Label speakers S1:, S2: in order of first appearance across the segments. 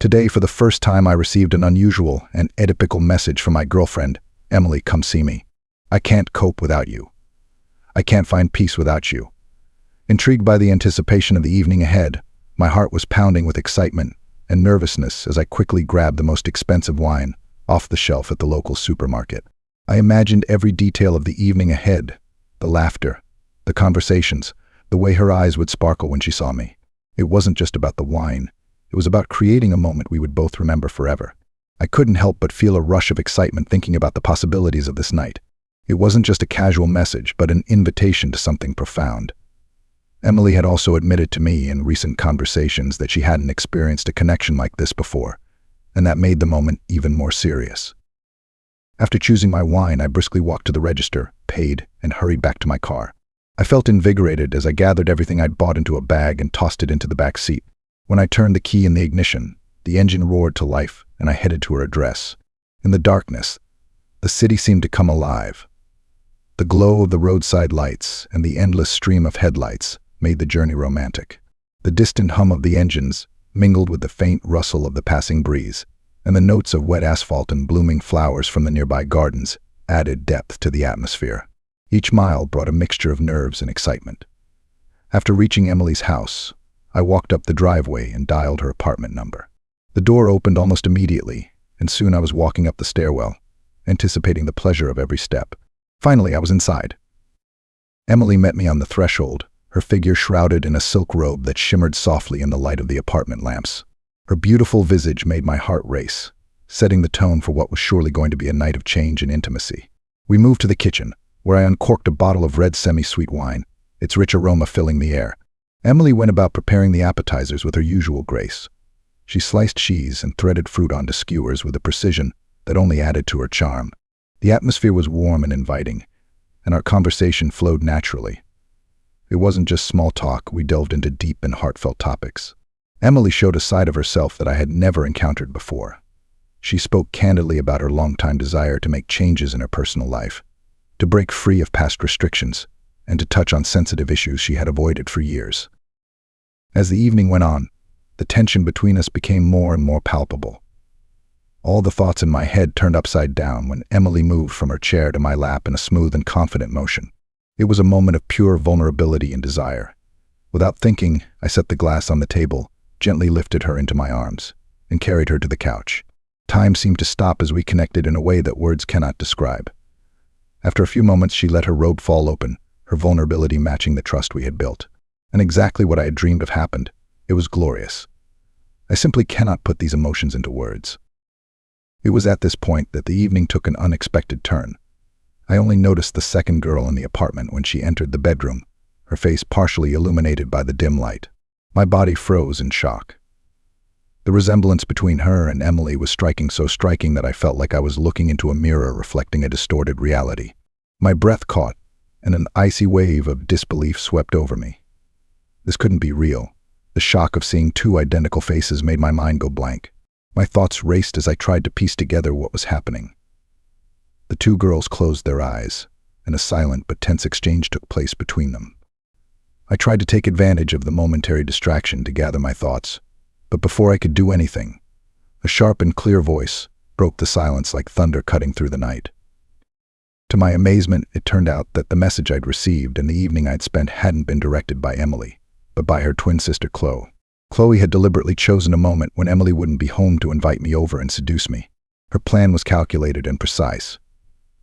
S1: Today, for the first time, I received an unusual and atypical message from my girlfriend. Emily, come see me. I can't cope without you. I can't find peace without you. Intrigued by the anticipation of the evening ahead, my heart was pounding with excitement and nervousness as I quickly grabbed the most expensive wine off the shelf at the local supermarket. I imagined every detail of the evening ahead, the laughter, the conversations, the way her eyes would sparkle when she saw me. It wasn't just about the wine. It was about creating a moment we would both remember forever. I couldn't help but feel a rush of excitement thinking about the possibilities of this night. It wasn't just a casual message, but an invitation to something profound. Emily had also admitted to me in recent conversations that she hadn't experienced a connection like this before, and that made the moment even more serious. After choosing my wine, I briskly walked to the register, paid, and hurried back to my car. I felt invigorated as I gathered everything I'd bought into a bag and tossed it into the back seat. When I turned the key in the ignition, the engine roared to life, and I headed to her address. In the darkness, the city seemed to come alive. The glow of the roadside lights and the endless stream of headlights made the journey romantic. The distant hum of the engines mingled with the faint rustle of the passing breeze, and the notes of wet asphalt and blooming flowers from the nearby gardens added depth to the atmosphere. Each mile brought a mixture of nerves and excitement. After reaching Emily's house, I walked up the driveway and dialed her apartment number. The door opened almost immediately, and soon I was walking up the stairwell, anticipating the pleasure of every step. Finally, I was inside. Emily met me on the threshold, her figure shrouded in a silk robe that shimmered softly in the light of the apartment lamps. Her beautiful visage made my heart race, setting the tone for what was surely going to be a night of change and intimacy. We moved to the kitchen, where I uncorked a bottle of red semi-sweet wine, its rich aroma filling the air. Emily went about preparing the appetizers with her usual grace. She sliced cheese and threaded fruit onto skewers with a precision that only added to her charm. The atmosphere was warm and inviting, and our conversation flowed naturally. It wasn't just small talk, we delved into deep and heartfelt topics. Emily showed a side of herself that I had never encountered before. She spoke candidly about her longtime desire to make changes in her personal life, to break free of past restrictions, and to touch on sensitive issues she had avoided for years. As the evening went on, the tension between us became more and more palpable. All the thoughts in my head turned upside down when Emily moved from her chair to my lap in a smooth and confident motion. It was a moment of pure vulnerability and desire. Without thinking, I set the glass on the table, gently lifted her into my arms, and carried her to the couch. Time seemed to stop as we connected in a way that words cannot describe. After a few moments, she let her robe fall open, her vulnerability matching the trust we had built. And exactly what I had dreamed of happened. It was glorious. I simply cannot put these emotions into words. It was at this point that the evening took an unexpected turn. I only noticed the second girl in the apartment when she entered the bedroom, her face partially illuminated by the dim light. My body froze in shock. The resemblance between her and Emily was so striking that I felt like I was looking into a mirror reflecting a distorted reality. My breath caught, and an icy wave of disbelief swept over me. This couldn't be real. The shock of seeing two identical faces made my mind go blank. My thoughts raced as I tried to piece together what was happening. The two girls closed their eyes, and a silent but tense exchange took place between them. I tried to take advantage of the momentary distraction to gather my thoughts, but before I could do anything, a sharp and clear voice broke the silence like thunder cutting through the night. To my amazement, it turned out that the message I'd received and the evening I'd spent hadn't been directed by Emily, but by her twin sister Chloe. Chloe had deliberately chosen a moment when Emily wouldn't be home to invite me over and seduce me. Her plan was calculated and precise.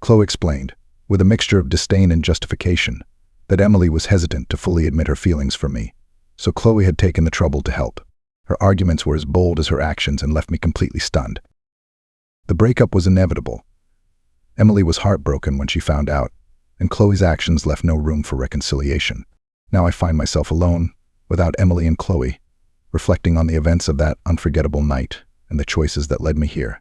S1: Chloe explained, with a mixture of disdain and justification, that Emily was hesitant to fully admit her feelings for me, so Chloe had taken the trouble to help. Her arguments were as bold as her actions and left me completely stunned. The breakup was inevitable. Emily was heartbroken when she found out, and Chloe's actions left no room for reconciliation. Now I find myself alone, without Emily and Chloe, reflecting on the events of that unforgettable night and the choices that led me here.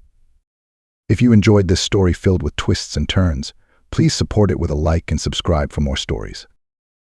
S1: If you enjoyed this story filled with twists and turns, please support it with a like and subscribe for more stories.